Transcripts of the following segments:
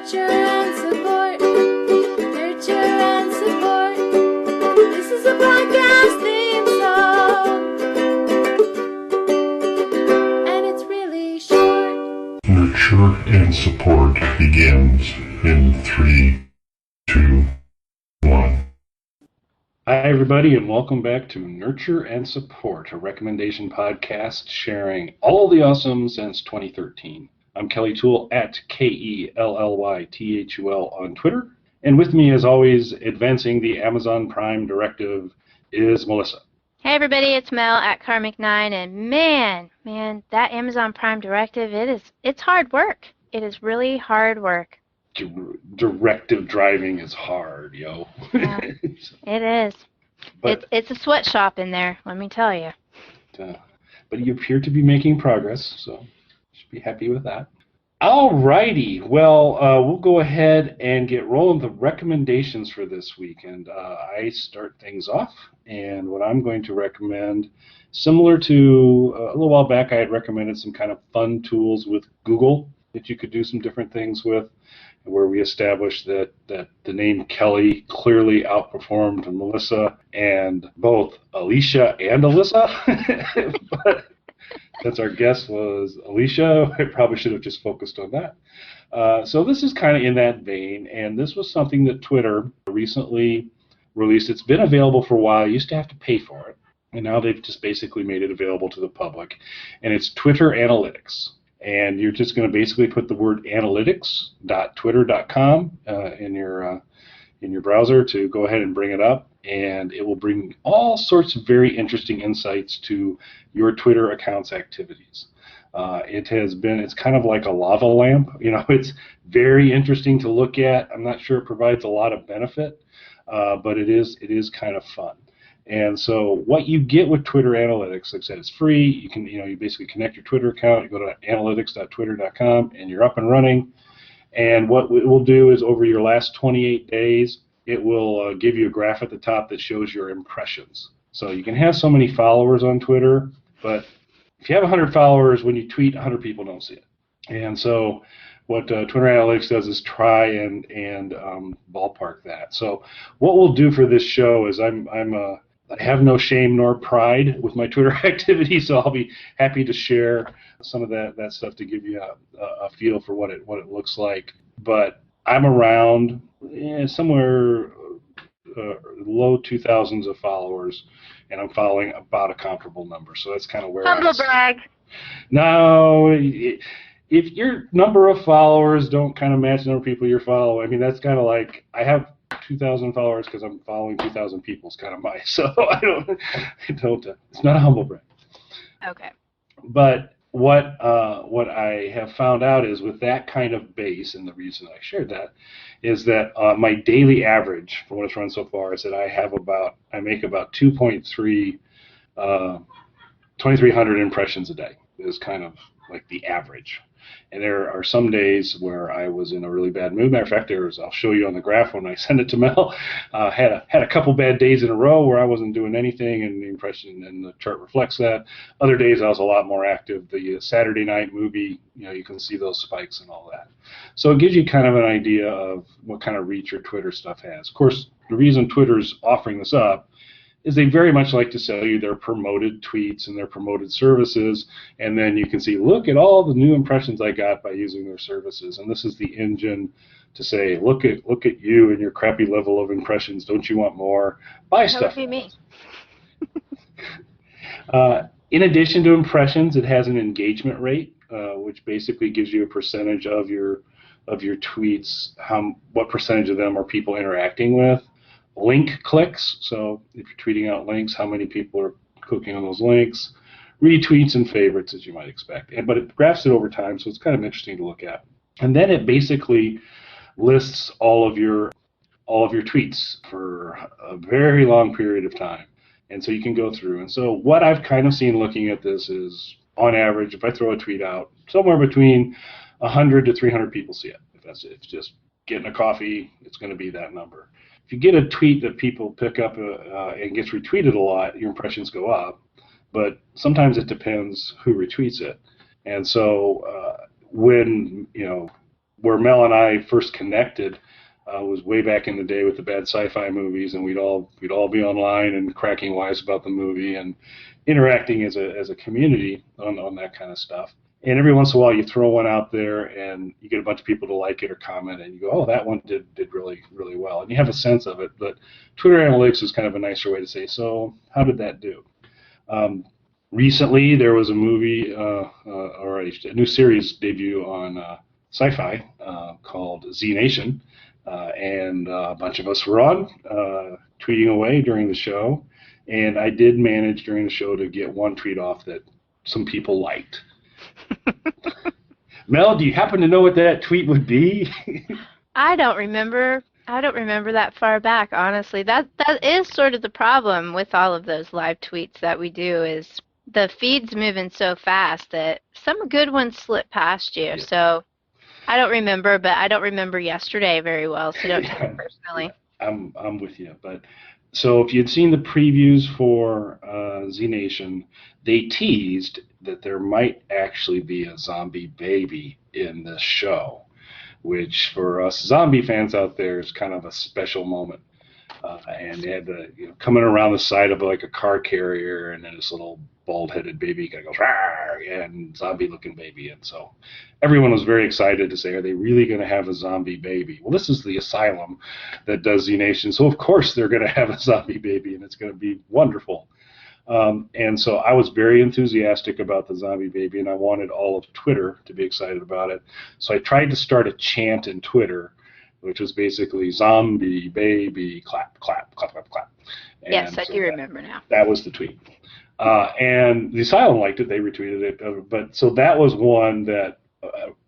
Nurture and support. Nurture and support. This is a podcast theme song. And it's really short. Nurture and support begins in 3, 2, 1. Hi, everybody, and welcome back to Nurture and Support, a recommendation podcast sharing all the awesome since 2013. I'm Kelly Toole at KELLYTHUL on Twitter, and with me, as always, advancing the Amazon Prime directive is Melissa. Hey everybody, it's Mel at Karmic9, and man, that Amazon Prime directive, it's hard work. It is really hard work. Directive driving is hard, yo. Yeah, it is. But it's a sweatshop in there, let me tell you. But you appear to be making progress, so you should be happy with that. Alrighty, well, we'll go ahead and get rolling with the recommendations for this week, and I start things off, and what I'm going to recommend, similar to a little while back, I had recommended some kind of fun tools with Google that you could do some different things with, where we established that the name Kelly clearly outperformed Melissa and both Alicia and Alyssa. But since our guest was Alicia, I probably should have just focused on that. So this is kind of in that vein, and this was something that Twitter recently released. It's been available for a while. You used to have to pay for it, and now they've just basically made it available to the public. And it's Twitter Analytics. And you're just going to basically put the word analytics.twitter.com in your browser to go ahead and bring it up, and it will bring all sorts of very interesting insights to your Twitter account's activities. It's kind of like a lava lamp. You know, it's very interesting to look at. I'm not sure it provides a lot of benefit, but it is kind of fun. And so what you get with Twitter Analytics, like I said, it's free. You basically connect your Twitter account. You go to analytics.twitter.com, and you're up and running. And what it will do is over your last 28 days, it will give you a graph at the top that shows your impressions. So you can have so many followers on Twitter, but if you have 100 followers, when you tweet, 100 people don't see it. And so what Twitter Analytics does is try and ballpark that. So what we'll do for this show is I have no shame nor pride with my Twitter activity, so I'll be happy to share some of that stuff to give you a feel for what it looks like. But I'm around somewhere low 2000s of followers, and I'm following about a comparable number. So that's kind of where Humble brag. No, if your number of followers don't kind of match the number of people you're following, I mean, that's kind of like I have 2,000 followers because I'm following 2,000 people is kind of my, so I don't, it's not a humble brag. Okay. But what I have found out is with that kind of base, and the reason I shared that, is that my daily average for what it's run so far is that I make about 2,300 impressions a day is kind of like the average. And there are some days where I was in a really bad mood. Matter of fact, I'll show you on the graph when I send it to Mel. Had a couple bad days in a row where I wasn't doing anything, and the impression and the chart reflects that. Other days I was a lot more active. The Saturday night movie, you can see those spikes and all that. So it gives you kind of an idea of what kind of reach your Twitter stuff has. Of course, the reason Twitter's offering this up is they very much like to sell you their promoted tweets and their promoted services, and then you can see, look at all the new impressions I got by using their services. And this is the engine to say, look at you and your crappy level of impressions. Don't you want more? Buy stuff. That would be me. In addition to impressions, it has an engagement rate, which basically gives you a percentage of your tweets, what percentage of them are people interacting with. Link clicks, so if you're tweeting out links, how many people are clicking on those links, retweets and favorites, as you might expect. But it graphs it over time, so it's kind of interesting to look at. And then it basically lists all of your tweets for a very long period of time. And so you can go through. And so what I've kind of seen looking at this is, on average, if I throw a tweet out, somewhere between 100 to 300 people see it. If it's just getting a coffee, it's going to be that number. If you get a tweet that people pick up and gets retweeted a lot, your impressions go up. But sometimes it depends who retweets it. And so when where Mel and I first connected was way back in the day with the bad sci-fi movies, and we'd all be online and cracking wise about the movie and interacting as a community on that kind of stuff. And every once in a while, you throw one out there, and you get a bunch of people to like it or comment, and you go, "Oh, that one did really really well," and you have a sense of it. But Twitter analytics is kind of a nicer way to say, "So, how did that do?" Recently, there was a movie or a new series debut on Sci-Fi called Z Nation, and a bunch of us were on tweeting away during the show, and I did manage during the show to get one tweet off that some people liked. Mel, do you happen to know what that tweet would be? I don't remember. I don't remember that far back, honestly. That is sort of the problem with all of those live tweets that we do is the feed's moving so fast that some good ones slip past you. Yeah. So I don't remember, but I don't remember yesterday very well, so don't take it personally. I'm with you. But so if you'd seen the previews for Z Nation, they teased that there might actually be a zombie baby in this show, which for us zombie fans out there is kind of a special moment. And they had the coming around the side of like a car carrier, and then this little bald-headed baby kind of goes Rawr! And zombie-looking baby, and so everyone was very excited to say, are they really going to have a zombie baby? Well, this is the asylum that does Z Nation, so of course they're going to have a zombie baby, and it's going to be wonderful. And so I was very enthusiastic about the zombie baby, and I wanted all of Twitter to be excited about it. So I tried to start a chant in Twitter, which was basically zombie baby clap, clap, clap, clap, clap. And yes, I do remember now. That was the tweet. And the asylum liked it. They retweeted it. But so that was one that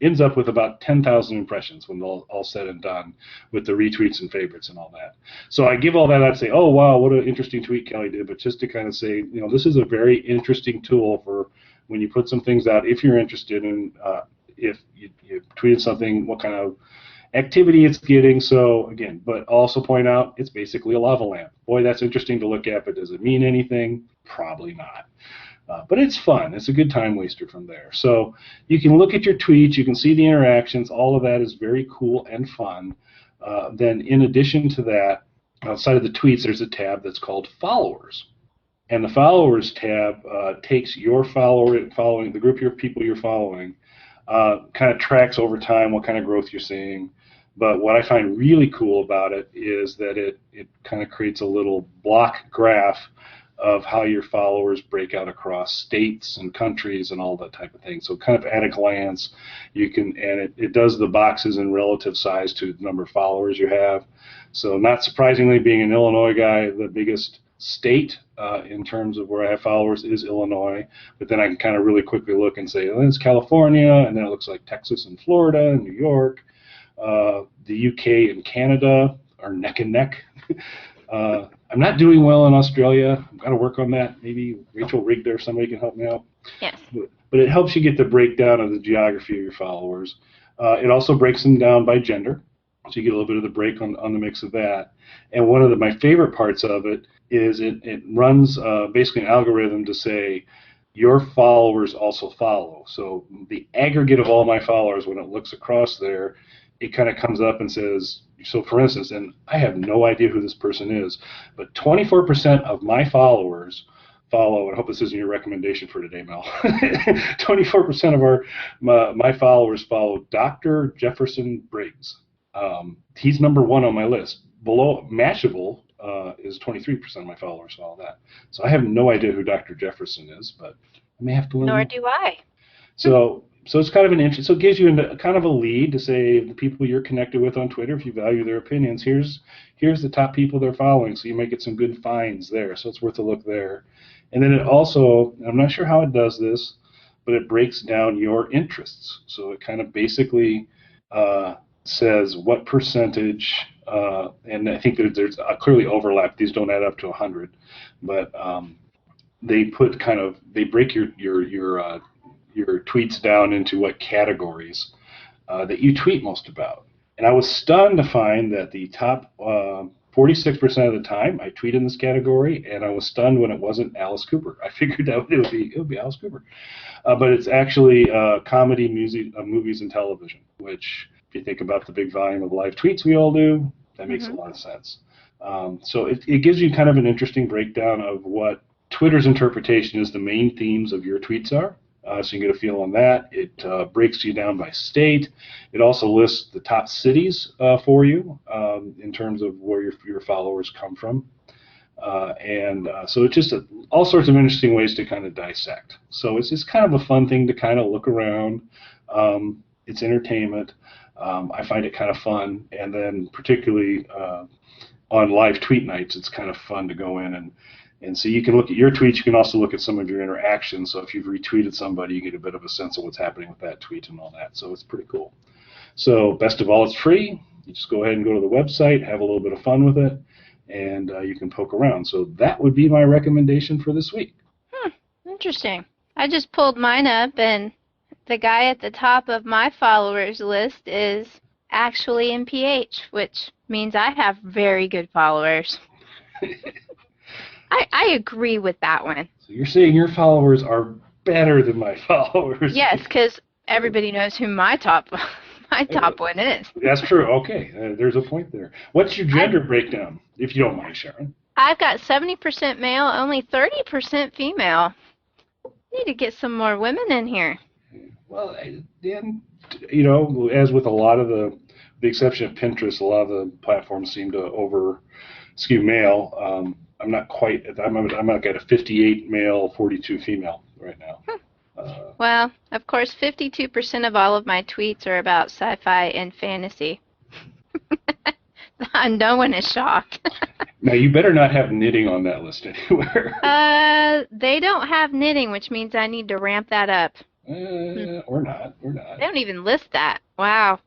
ends up with about 10,000 impressions when all said and done with the retweets and favorites and all that. So I give all that out to say, oh, wow, what an interesting tweet Kelly did. But just to kind of say, this is a very interesting tool for when you put some things out, if you're interested in, if you tweeted something, what kind of activity it's getting. So again, but also point out it's basically a lava lamp. Boy, that's interesting to look at, but does it mean anything? Probably not. But it's fun. It's a good time waster from there. So you can look at your tweets. You can see the interactions. All of that is very cool and fun. Then in addition to that, outside of the tweets, there's a tab that's called Followers. And the Followers tab takes your following, the group of people you're following, kind of tracks over time what kind of growth you're seeing. But what I find really cool about it is that it kind of creates a little block graph of how your followers break out across states and countries and all that type of thing. So kind of at a glance, you can, and it does the boxes in relative size to the number of followers you have. So not surprisingly, being an Illinois guy, the biggest state in terms of where I have followers is Illinois. But then I can kind of really quickly look and say, oh, it's California, and then it looks like Texas and Florida and New York. The UK and Canada are neck and neck. I'm not doing well in Australia. I've got to work on that. Maybe Rachel Rigg or somebody can help me out. Yes. But it helps you get the breakdown of the geography of your followers. It also breaks them down by gender, so you get a little bit of the break on the mix of that. And one of my favorite parts of it is it runs basically an algorithm to say your followers also follow. So the aggregate of all my followers, when it looks across there, it kind of comes up and says, so for instance, and I have no idea who this person is, but 24% of my followers follow, and I hope this isn't your recommendation for today, Mel. 24% of my followers follow Dr. Jefferson Briggs. He's number one on my list. Below Mashable is 23% of my followers follow that. So I have no idea who Dr. Jefferson is, but I may have to learn. Nor do I. So it's kind of an interest. So it gives you kind of a lead to say the people you're connected with on Twitter, if you value their opinions, here's the top people they're following. So you might get some good finds there. So it's worth a look there. And then it also, I'm not sure how it does this, but it breaks down your interests. So it kind of basically says what percentage, and I think there's a clearly overlap. These don't add up to 100, but they break your tweets down into what categories that you tweet most about. And I was stunned to find that the top 46% of the time I tweet in this category, and I was stunned when it wasn't Alice Cooper. I figured out it would be Alice Cooper, but it's actually comedy, music, movies, and television. Which, if you think about the big volume of live tweets we all do, that makes a lot of sense. So it gives you kind of an interesting breakdown of what Twitter's interpretation is the main themes of your tweets are. So you can get a feel on that. It breaks you down by state. It also lists the top cities for you in terms of where your followers come from. So it's just all sorts of interesting ways to kind of dissect. So it's just kind of a fun thing to kind of look around. It's entertainment. I find it kind of fun. And then particularly on live tweet nights, it's kind of fun to go in and so you can look at your tweets. You can also look at some of your interactions. So if you've retweeted somebody, you get a bit of a sense of what's happening with that tweet and all that. So it's pretty cool. So best of all, it's free. You just go ahead and go to the website, have a little bit of fun with it, and you can poke around. So that would be my recommendation for this week. Interesting. I just pulled mine up, and the guy at the top of my followers list is actually in PH, which means I have very good followers. I agree with that one. So you're saying your followers are better than my followers? Yes, because everybody knows who my top one is. That's true. Okay, there's a point there. What's your gender breakdown, if you don't mind sharing? I've got 70% male, only 30% female. Need to get some more women in here. Well, then, as with a lot of the exception of Pinterest, a lot of the platforms seem to skew male. I'm not quite. I'm like at a 58 male, 42 female right now. Well, of course, 52% of all of my tweets are about sci-fi and fantasy. No one is shocked. Now, you better not have knitting on that list anywhere. They don't have knitting, which means I need to ramp that up. Or not. They don't even list that. Wow.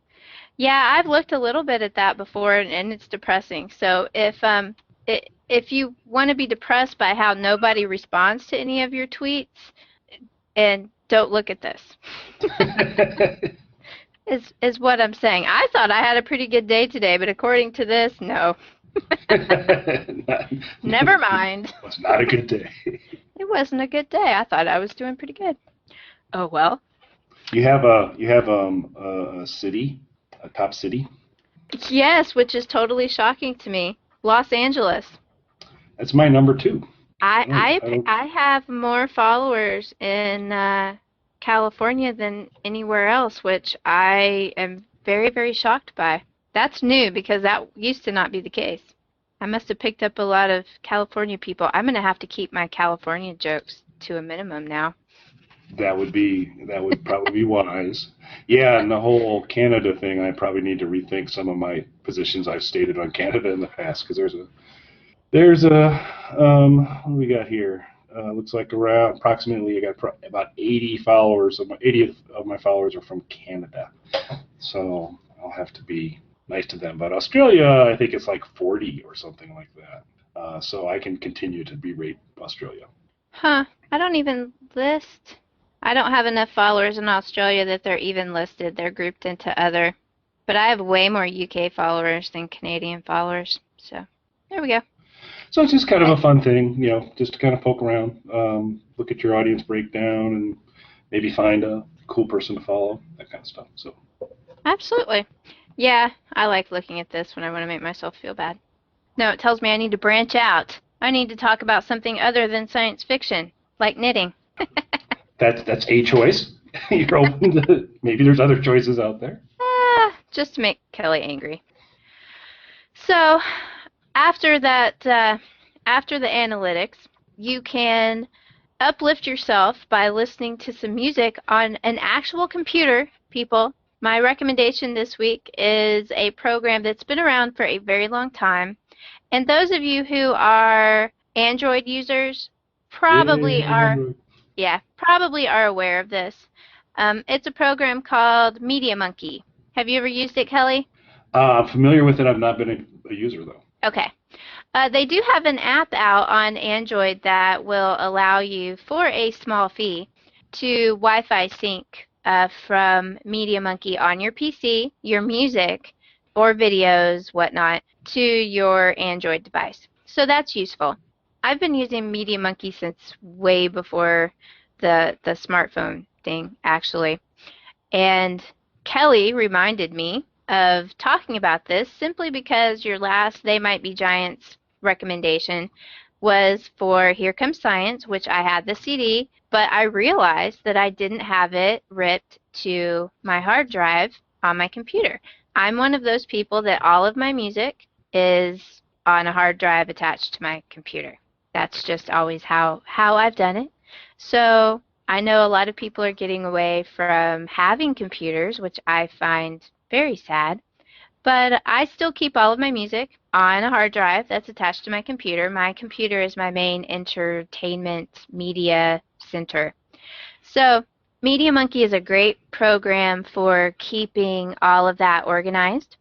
Yeah, I've looked a little bit at that before, and it's depressing. So if you want to be depressed by how nobody responds to any of your tweets, and don't look at this. is what I'm saying. I thought I had a pretty good day today, but according to this, no. Never mind. It was not a good day. It wasn't a good day. I thought I was doing pretty good. Oh well. You have a city, a top city? Yes, which is totally shocking to me. Los Angeles. That's my number 2. I have more followers in California than anywhere else, which I am very, very shocked by. That's new because that used to not be the case. I must have picked up a lot of California people. I'm going to have to keep my California jokes to a minimum now. That would probably be wise. Yeah, and the whole Canada thing, I probably need to rethink some of my positions I've stated on Canada in the past, because there's a what do we got here? Looks like around approximately I got about 80 followers. 80 of my followers are from Canada, so I'll have to be nice to them. But Australia, I think it's like 40 or something like that. So I can continue to berate Australia. Huh? I don't even list. I don't have enough followers in Australia that they're even listed. They're grouped into other. But I have way more UK followers than Canadian followers. So there we go. So it's just kind of a fun thing, just to kind of poke around, look at your audience breakdown, and maybe find a cool person to follow, that kind of stuff. So. Absolutely. Yeah, I like looking at this when I want to make myself feel bad. No, it tells me I need to branch out. I need to talk about something other than science fiction, like knitting. That's a choice. You're open to, maybe there's other choices out there. Just to make Kelly angry. So, after that, after the analytics, you can uplift yourself by listening to some music on an actual computer, people. My recommendation this week is a program that's been around for a very long time. And those of you who are Android users probably are aware of this. It's a program called MediaMonkey. Have you ever used it, Kelly? I'm familiar with it. I've not been a user, though. Okay. They do have an app out on Android that will allow you, for a small fee, to Wi-Fi sync from MediaMonkey on your PC, your music, or videos, whatnot, to your Android device. So that's useful. I've been using MediaMonkey since way before the smartphone thing, actually. And Kelly reminded me of talking about this simply because your last They Might Be Giants recommendation was for Here Comes Science, which I had the CD, but I realized that I didn't have it ripped to my hard drive on my computer. I'm one of those people that all of my music is on a hard drive attached to my computer. That's just always how I've done it. So I know a lot of people are getting away from having computers, which I find very sad. But I still keep all of my music on a hard drive that's attached to my computer. My computer is my main entertainment media center. So MediaMonkey is a great program for keeping all of that organized.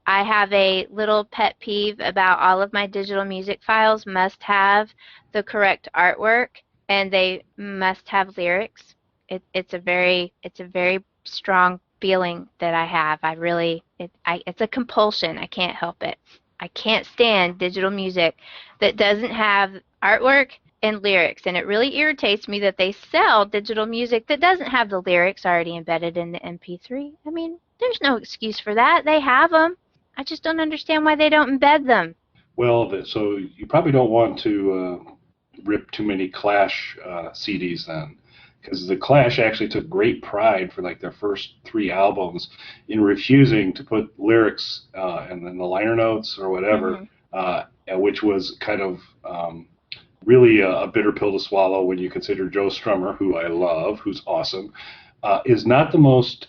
I have a little pet peeve about all of my digital music files must have the correct artwork and they must have lyrics. It's a very strong feeling that I have. It's a compulsion. I can't help it. I can't stand digital music that doesn't have artwork and lyrics, and it really irritates me that they sell digital music that doesn't have the lyrics already embedded in the MP3. I mean, there's no excuse for that. They have them. I just don't understand why they don't embed them. Well, so you probably don't want to rip too many Clash CDs then, because the Clash actually took great pride for like their first 3 albums in refusing to put lyrics and then the liner notes or whatever, which was kind of really a bitter pill to swallow when you consider Joe Strummer, who I love, who's awesome, is not the most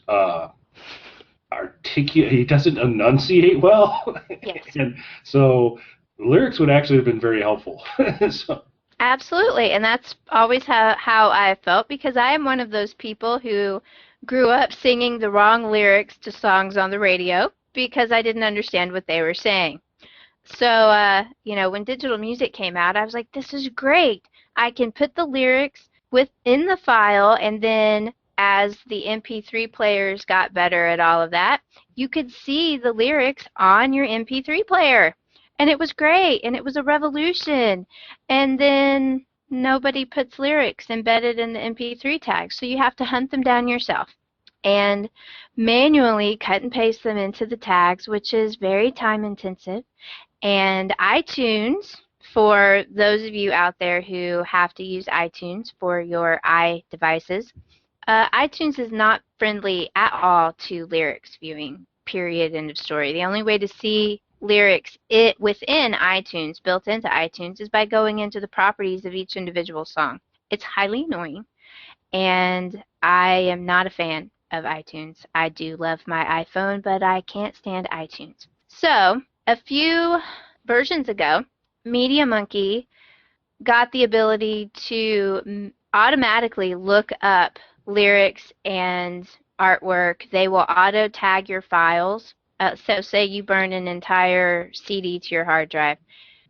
articulate. He doesn't enunciate well, Yes. and so the lyrics would actually have been very helpful. So, Absolutely, and that's always how I felt because I am one of those people who grew up singing the wrong lyrics to songs on the radio because I didn't understand what they were saying. So, when digital music came out, I was like, this is great. I can put the lyrics within the file, and then as the MP3 players got better at all of that, you could see the lyrics on your MP3 player. And it was great, and it was a revolution. And then nobody puts lyrics embedded in the MP3 tags, so you have to hunt them down yourself and manually cut and paste them into the tags, which is very time intensive. And iTunes, for those of you out there who have to use iTunes for your iDevices, iTunes is not friendly at all to lyrics viewing, period, end of story. The only way to see lyrics within iTunes, built into iTunes, is by going into the properties of each individual song. It's highly annoying, and I am not a fan of iTunes. I do love my iPhone, but I can't stand iTunes. So, a few versions ago, MediaMonkey got the ability to automatically look up lyrics and artwork. They will auto tag your files. So say you burn an entire CD to your hard drive.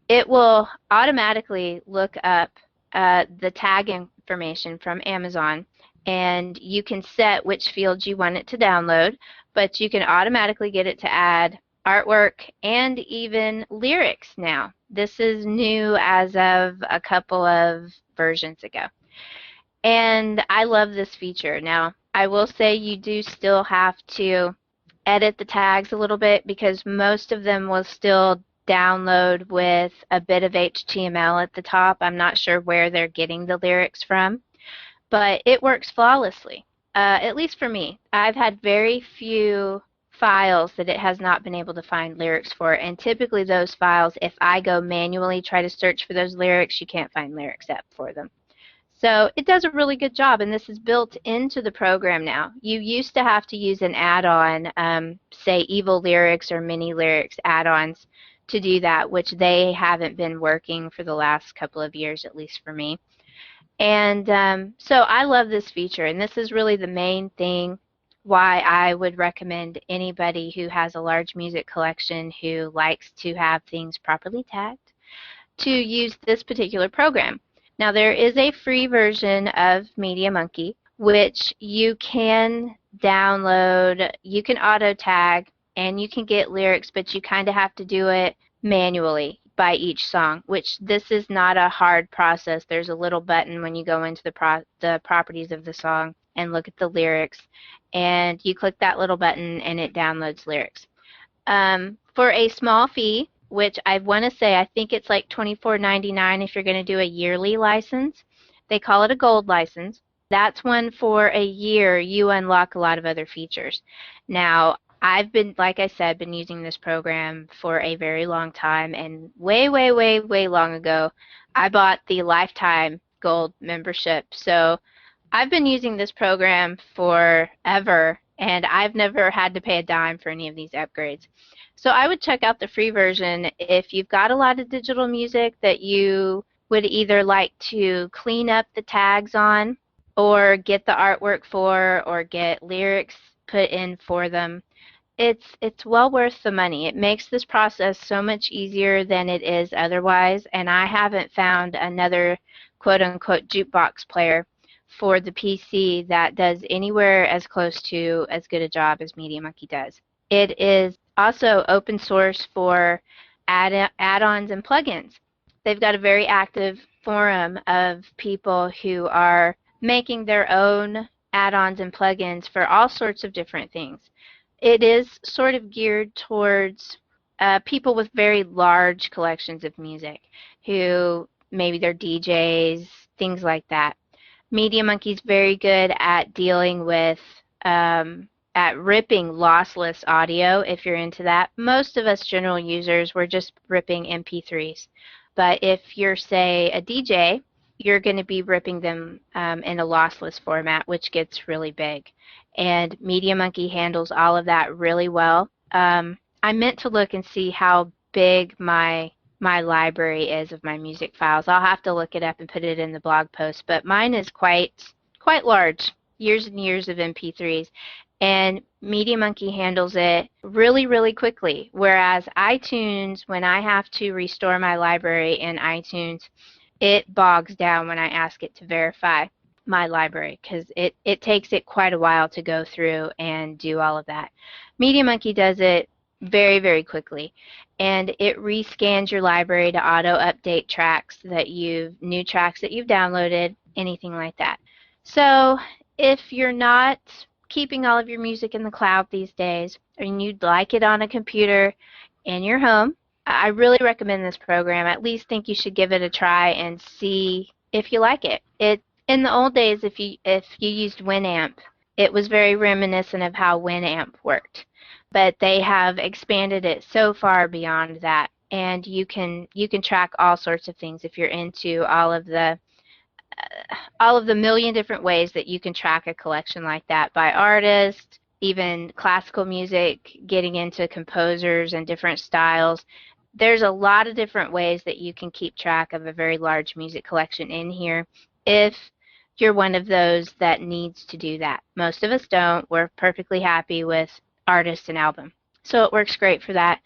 It will automatically look up the tag information from Amazon, and you can set which fields you want it to download, but you can automatically get it to add artwork and even lyrics now. This is new as of a couple of versions ago. And I love this feature. Now, I will say you do still have to edit the tags a little bit because most of them will still download with a bit of HTML at the top. I'm not sure where they're getting the lyrics from, but it works flawlessly, at least for me. I've had very few files that it has not been able to find lyrics for, and typically those files, if I go manually try to search for those lyrics, you can't find lyrics up for them. So it does a really good job, and this is built into the program now. You used to have to use an add-on, say Evil Lyrics or Mini Lyrics add-ons to do that, which they haven't been working for the last couple of years, at least for me. And so I love this feature, and this is really the main thing why I would recommend anybody who has a large music collection who likes to have things properly tagged to use this particular program. Now, there is a free version of MediaMonkey, which you can download. You can auto tag and you can get lyrics, but you kind of have to do it manually by each song, which this is not a hard process. There's a little button when you go into the properties of the song and look at the lyrics, and you click that little button and it downloads lyrics. For a small fee, which I want to say I think it's like $24.99 if you're going to do a yearly license. They call it a gold license. That's one for a year. You unlock a lot of other features. Now, I've been, like I said, been using this program for a very long time, and way, way, way, way long ago, I bought the lifetime gold membership. So I've been using this program forever, and I've never had to pay a dime for any of these upgrades. So I would check out the free version if you've got a lot of digital music that you would either like to clean up the tags on, or get the artwork for, or get lyrics put in for them. It's well worth the money. It makes this process so much easier than it is otherwise, and I haven't found another quote-unquote jukebox player for the PC that does anywhere as close to as good a job as MediaMonkey does. It is also open source for add-ons and plugins. They've got a very active forum of people who are making their own add-ons and plugins for all sorts of different things. It is sort of geared towards people with very large collections of music, who maybe they're DJs, things like that. MediaMonkey's very good at dealing with at ripping lossless audio, if you're into that. Most of us general users, we're just ripping MP3s. But if you're, say, a DJ, you're going to be ripping them in a lossless format, which gets really big. And MediaMonkey handles all of that really well. I meant to look and see how big my library is of my music files. I'll have to look it up and put it in the blog post, but mine is quite large, years and years of MP3s. And MediaMonkey handles it really, really quickly, whereas iTunes, when I have to restore my library in iTunes, it bogs down when I ask it to verify my library, because it takes it quite a while to go through and do all of that. MediaMonkey does it very, very quickly, and it rescans your library to auto-update tracks new tracks that you've downloaded, anything like that. So if you're not keeping all of your music in the cloud these days, and you'd like it on a computer in your home, I really recommend this program. At least think you should give it a try and see if you like it. In the old days, if you used Winamp, it was very reminiscent of how Winamp worked, but they have expanded it so far beyond that, and you can track all sorts of things if you're into all of the million different ways that you can track a collection like that by artist, even classical music, getting into composers and different styles. There's a lot of different ways that you can keep track of a very large music collection in here if you're one of those that needs to do that. Most of us don't. We're perfectly happy with artist and album. So it works great for that.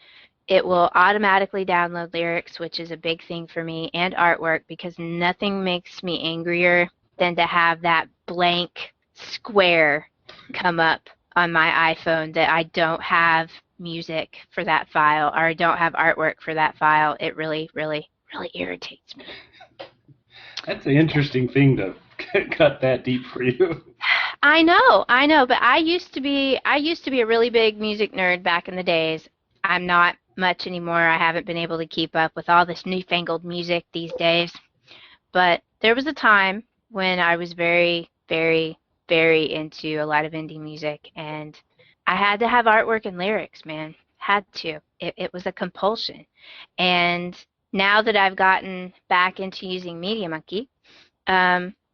It will automatically download lyrics, which is a big thing for me, and artwork, because nothing makes me angrier than to have that blank square come up on my iPhone that I don't have music for that file, or I don't have artwork for that file. It really, really, really irritates me. That's an interesting thing to cut that deep for you. I know, but I used to be a really big music nerd back in the days. I'm not much anymore. I haven't been able to keep up with all this newfangled music these days. But there was a time when I was very, very, very into a lot of indie music, and I had to have artwork and lyrics, man. Had to. It was a compulsion. And now that I've gotten back into using MediaMonkey,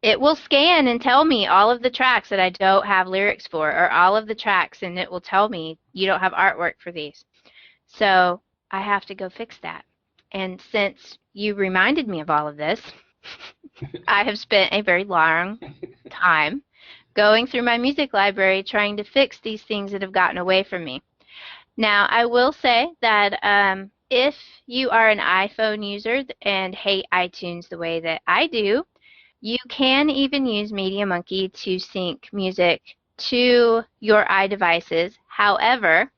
it will scan and tell me all of the tracks that I don't have lyrics for, or all of the tracks, and it will tell me you don't have artwork for these. So I have to go fix that. And since you reminded me of all of this, I have spent a very long time going through my music library trying to fix these things that have gotten away from me. Now, I will say that if you are an iPhone user and hate iTunes the way that I do, you can even use MediaMonkey to sync music to your iDevices. However,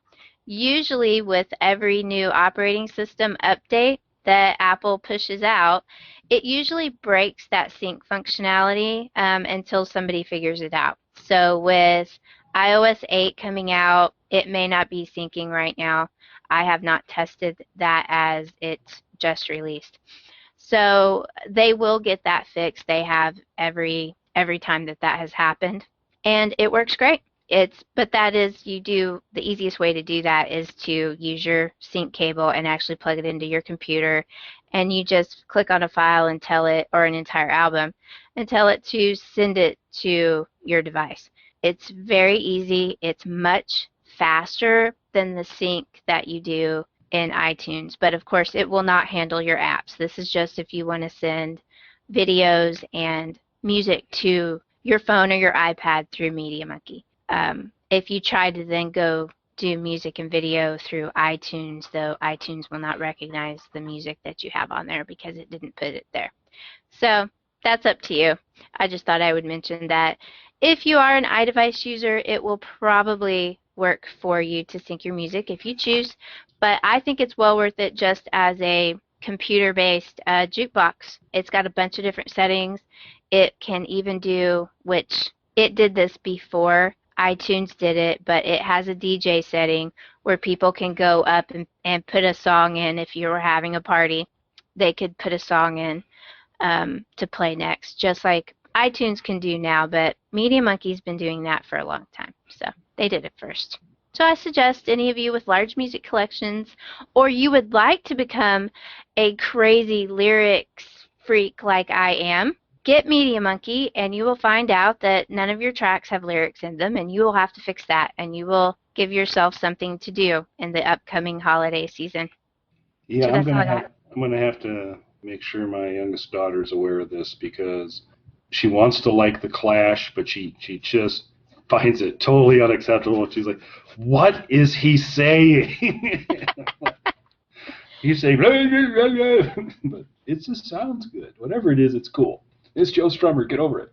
usually with every new operating system update that Apple pushes out, it usually breaks that sync functionality until somebody figures it out. So with iOS 8 coming out, it may not be syncing right now. I have not tested that as it's just released. So they will get that fixed. They have every time that that has happened, and it works great. But that is the easiest way to do that is to use your sync cable and actually plug it into your computer, and you just click on a file and tell it, or an entire album, and tell it to send it to your device. It's very easy. It's much faster than the sync that you do in iTunes, but of course it will not handle your apps. This is just if you want to send videos and music to your phone or your iPad through MediaMonkey. If you try to then go do music and video through iTunes, though, iTunes will not recognize the music that you have on there because it didn't put it there. So that's up to you. I just thought I would mention that if you are an iDevice user, it will probably work for you to sync your music if you choose, but I think it's well worth it just as a computer-based jukebox. It's got a bunch of different settings. It can even do, which it did this before iTunes did it, but it has a DJ setting where people can go up and put a song in. If you were having a party, they could put a song in to play next, just like iTunes can do now, but MediaMonkey's been doing that for a long time, so they did it first. So I suggest any of you with large music collections, or you would like to become a crazy lyrics freak like I am, get MediaMonkey, and you will find out that none of your tracks have lyrics in them, and you will have to fix that, and you will give yourself something to do in the upcoming holiday season. Yeah, So I'm that's all gonna I got. have to make sure my youngest daughter is aware of this because she wants to like the Clash, but she just finds it totally unacceptable. She's like, "What is he saying?" He's saying, blah, blah, blah, but it just sounds good. Whatever it is, it's cool. It's Joe Strummer. Get over it.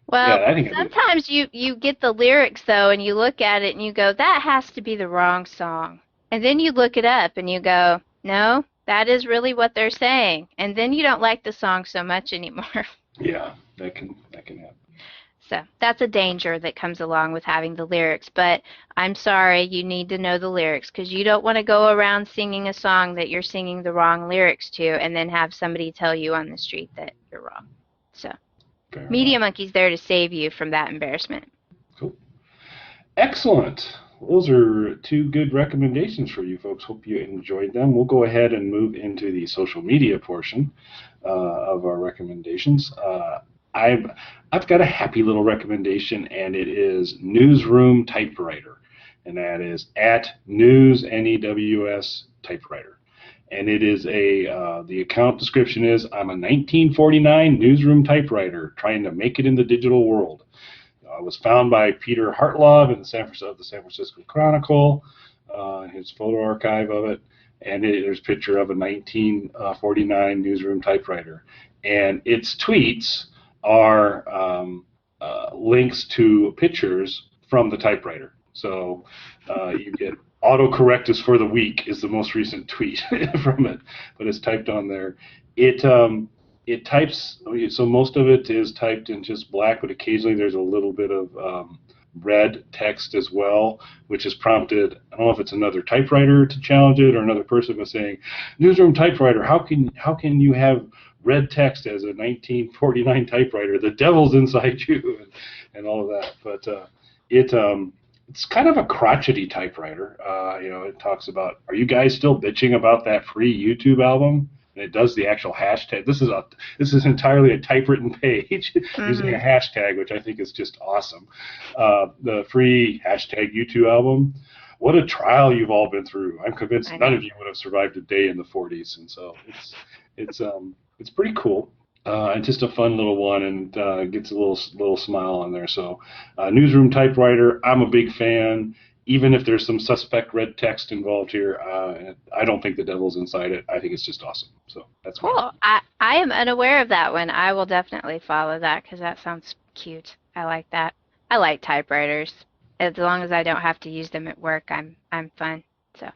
Well, Yeah, I think it'd be sometimes you get the lyrics though, and you look at it and you go, that has to be the wrong song. And then you look it up and you go, no, that is really what they're saying. And then you don't like the song so much anymore. yeah, that can happen. So that's a danger that comes along with having the lyrics. But I'm sorry, you need to know the lyrics because you don't want to go around singing a song that you're singing the wrong lyrics to and then have somebody tell you on the street that you're wrong. So Fair enough. MediaMonkey's there to save you from that embarrassment. Cool. Excellent. Those are two good recommendations for you folks. Hope you enjoyed them. We'll go ahead and move into the social media portion of our recommendations. I've got a happy little recommendation, and it is Newsroom Typewriter, and that is at News NEWS Typewriter. And it is the account description is, I'm a 1949 newsroom typewriter trying to make it in the digital world. It was found by Peter Hartlov in the San Francisco Chronicle, his photo archive of it, and there's a picture of a 1949 newsroom typewriter. And its tweets are links to pictures from the typewriter. So you get autocorrect is for the week is the most recent tweet from it, but it's typed on there. It types, so most of it is typed in just black, but occasionally there's a little bit of red text as well, which has prompted, I don't know if it's another typewriter to challenge it or another person was saying, Newsroom Typewriter, how can you have red text as a 1949 typewriter? The devil's inside you, and all of that. But it's kind of a crotchety typewriter. It talks about, are you guys still bitching about that free YouTube album? And it does the actual hashtag. This is entirely a typewritten page using a hashtag, which I think is just awesome. The free hashtag YouTube album. What a trial you've all been through. I'm convinced none of you would have survived a day in the 40s, and so it's pretty cool. And just a fun little one, and gets a little smile on there. So, Newsroom Typewriter, I'm a big fan. Even if there's some suspect red text involved here, I don't think the devil's inside it. I think it's just awesome. So that's cool. I am unaware of that one. I will definitely follow that because that sounds cute. I like that. I like typewriters. As long as I don't have to use them at work, I'm fun. So,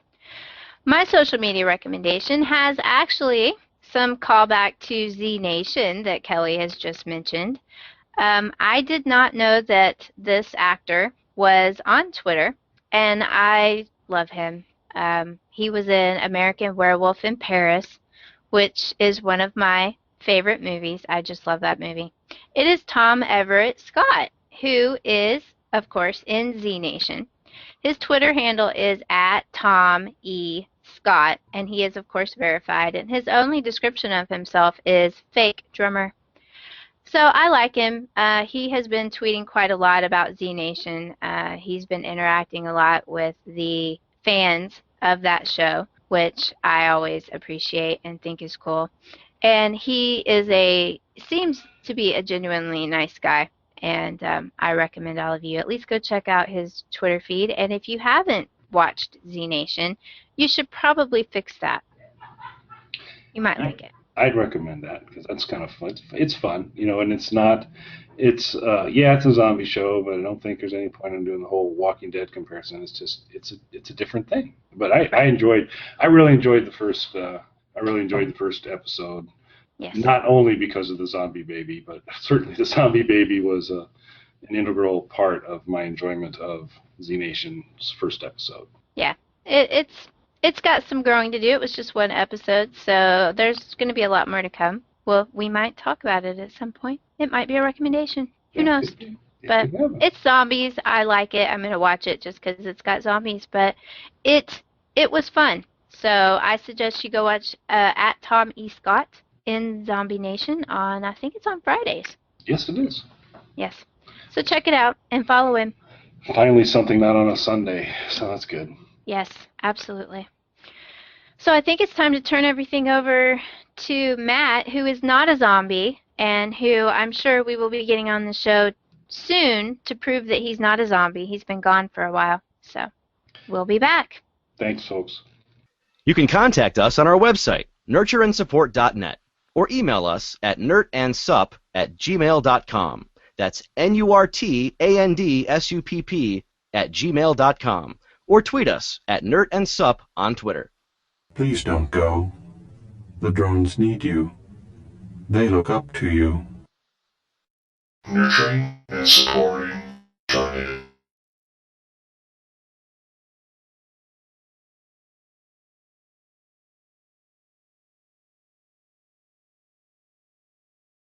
my social media recommendation has actually some callback to Z Nation that Kelly has just mentioned. I did not know that this actor was on Twitter, and I love him. He was in American Werewolf in Paris, which is one of my favorite movies. I just love that movie. It is Tom Everett Scott, who is, of course, in Z Nation. His Twitter handle is at Tom E. Scott, and he is, of course, verified, and his only description of himself is fake drummer. So I like him. He has been tweeting quite a lot about Z Nation. He's been interacting a lot with the fans of that show, which I always appreciate and think is cool. And he seems to be a genuinely nice guy. And I recommend all of you at least go check out his Twitter feed. And if you haven't watched Z Nation, you should probably fix that. You might like it. I'd recommend that because that's kind of fun. It's fun, and it's not. It's a zombie show, but I don't think there's any point in doing the whole Walking Dead comparison. It's just it's a different thing. But I really enjoyed the first. I really enjoyed the first episode. Yes. Not only because of the zombie baby, but certainly the zombie baby was an integral part of my enjoyment of Z Nation's first episode. Yeah, it's got some growing to do. It was just one episode, so there's going to be a lot more to come. Well, we might talk about it at some point. It might be a recommendation. Who knows? But it's zombies. I like it. I'm going to watch it just because it's got zombies. But it was fun. So I suggest you go watch at Tom E. Scott in Zombie Nation on, I think it's on Fridays. Yes, it is. Yes. So check it out and follow him. Finally something not on a Sunday, so that's good. Yes, absolutely. So I think it's time to turn everything over to Matt, who is not a zombie, and who I'm sure we will be getting on the show soon to prove that he's not a zombie. He's been gone for a while, so we'll be back. Thanks, folks. You can contact us on our website, nurtureandsupport.net, or email us at nurtandsupp@gmail.com. That's NURTANDSUPP@gmail.com. Or tweet us at nurtandsupp on Twitter. Please don't go. The drones need you. They look up to you. Nurturing and supporting Giant.